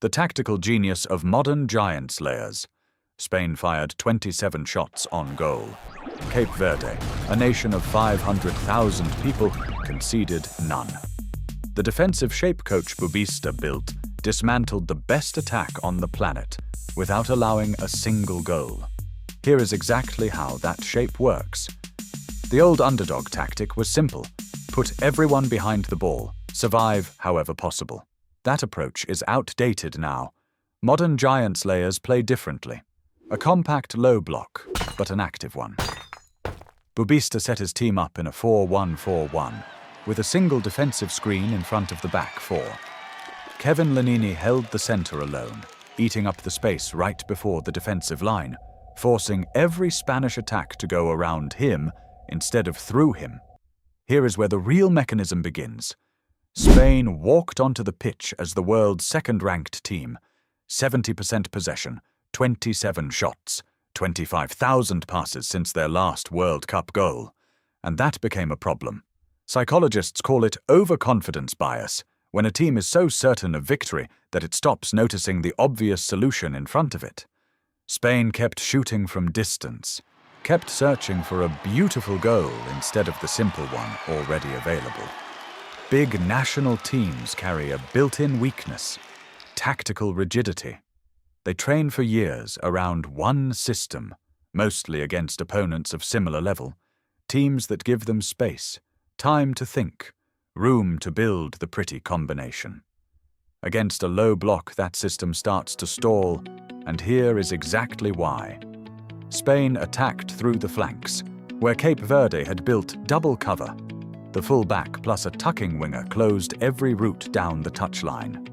The tactical genius of modern giant slayers. Spain fired 27 shots on goal. Cape Verde, a nation of 500,000 people, conceded none. The defensive shape coach Bubista built dismantled the best attack on the planet without allowing a single goal. Here is exactly how that shape works. The old underdog tactic was simple. Put everyone behind the ball, survive however possible. That approach is outdated now. Modern giant slayers play differently. A compact low block, but an active one. Bubista set his team up in a 4-1-4-1, with a single defensive screen in front of the back four. Kevin Lanini held the center alone, eating up the space right before the defensive line, forcing every Spanish attack to go around him instead of through him. Here is where the real mechanism begins. Spain walked onto the pitch as the world's second-ranked team. 70% possession, 27 shots, 25,000 passes since their last World Cup goal. And that became a problem. Psychologists call it overconfidence bias, when a team is so certain of victory that it stops noticing the obvious solution in front of it. Spain kept shooting from distance, kept searching for a beautiful goal instead of the simple one already available. Big national teams carry a built-in weakness, tactical rigidity. They train for years around one system, mostly against opponents of similar level, teams that give them space, time to think, room to build the pretty combination. Against a low block, that system starts to stall, and here is exactly why. Spain attacked through the flanks, where Cape Verde had built double cover. The full-back plus a tucking winger closed every route down the touchline.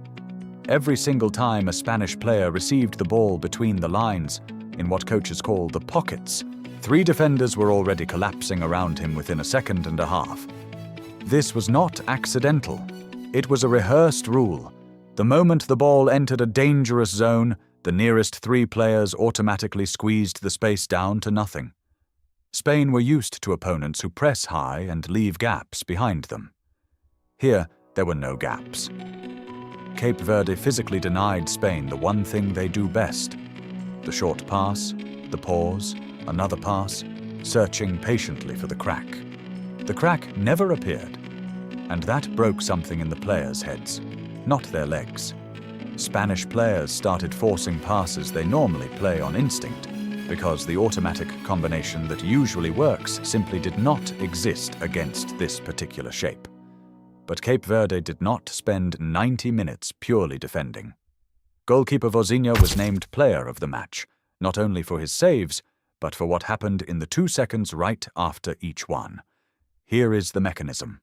Every single time a Spanish player received the ball between the lines, in what coaches call the pockets, 3 defenders were already collapsing around him within a second and a half. This was not accidental. It was a rehearsed rule. The moment the ball entered a dangerous zone, the nearest 3 players automatically squeezed the space down to nothing. Spain were used to opponents who press high and leave gaps behind them. Here, there were no gaps. Cape Verde physically denied Spain the one thing they do best: the short pass, the pause, another pass, searching patiently for the crack. The crack never appeared, and that broke something in the players' heads, not their legs. Spanish players started forcing passes they normally play on instinct, because the automatic combination that usually works simply did not exist against this particular shape. But Cape Verde did not spend 90 minutes purely defending. Goalkeeper Vozinha was named player of the match, not only for his saves, but for what happened in the 2 seconds right after each one. Here is the mechanism.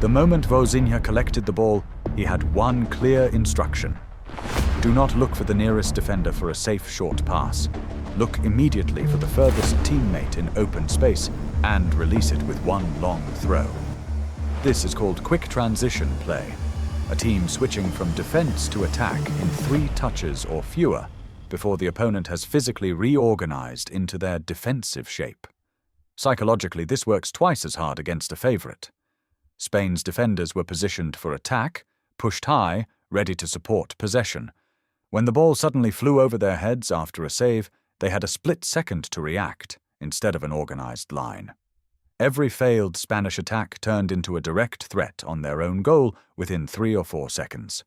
The moment Vozinha collected the ball, he had one clear instruction. Do not look for the nearest defender for a safe short pass. Look immediately for the furthest teammate in open space and release it with one long throw. This is called quick transition play, a team switching from defense to attack in 3 touches or fewer before the opponent has physically reorganized into their defensive shape. Psychologically, this works twice as hard against a favorite. Spain's defenders were positioned for attack, pushed high, ready to support possession. When the ball suddenly flew over their heads after a save, they had a split second to react, instead of an organized line. Every failed Spanish attack turned into a direct threat on their own goal within 3 or 4 seconds.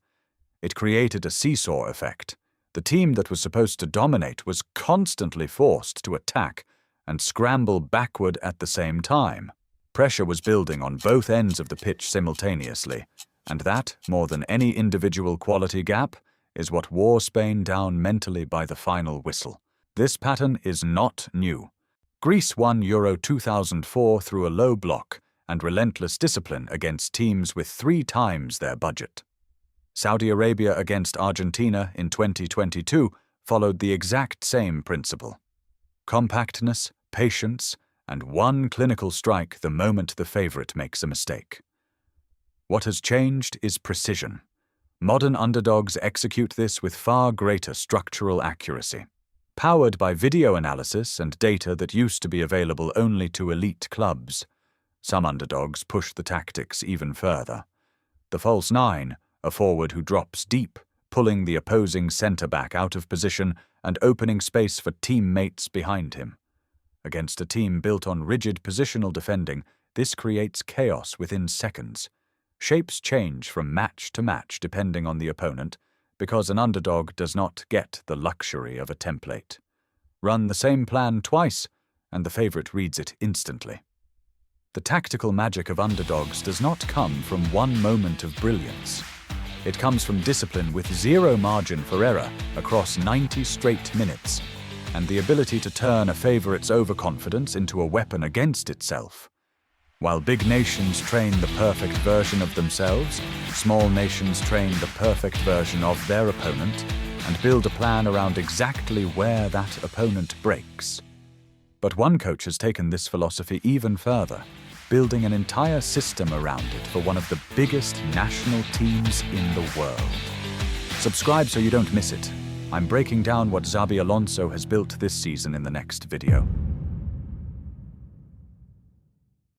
It created a seesaw effect. The team that was supposed to dominate was constantly forced to attack and scramble backward at the same time. Pressure was building on both ends of the pitch simultaneously, and that, more than any individual quality gap, is what wore Spain down mentally by the final whistle. This pattern is not new. Greece won Euro 2004 through a low block and relentless discipline against teams with 3 times their budget. Saudi Arabia against Argentina in 2022 followed the exact same principle. Compactness, patience, and one clinical strike the moment the favorite makes a mistake. What has changed is precision. Modern underdogs execute this with far greater structural accuracy. Powered by video analysis and data that used to be available only to elite clubs, some underdogs push the tactics even further. The false 9, a forward who drops deep, pulling the opposing centre-back out of position and opening space for teammates behind him. Against a team built on rigid positional defending, this creates chaos within seconds. Shapes change from match to match depending on the opponent, because an underdog does not get the luxury of a template. Run the same plan twice, and the favourite reads it instantly. The tactical magic of underdogs does not come from one moment of brilliance. It comes from discipline with zero margin for error across 90 straight minutes, and the ability to turn a favourite's overconfidence into a weapon against itself. While big nations train the perfect version of themselves, small nations train the perfect version of their opponent and build a plan around exactly where that opponent breaks. But one coach has taken this philosophy even further, building an entire system around it for one of the biggest national teams in the world. Subscribe so you don't miss it. I'm breaking down what Xabi Alonso has built this season in the next video.